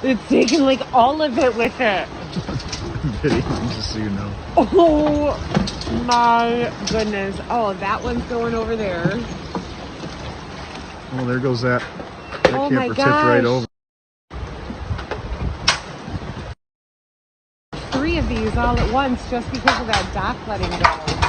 It's taking like all of it with it. Video, just so you know. Oh my goodness. Oh, that one's going over there. Oh, there goes that. That Oh my camper tipped right gosh. over. 3 of these all at once just because of that dock letting go.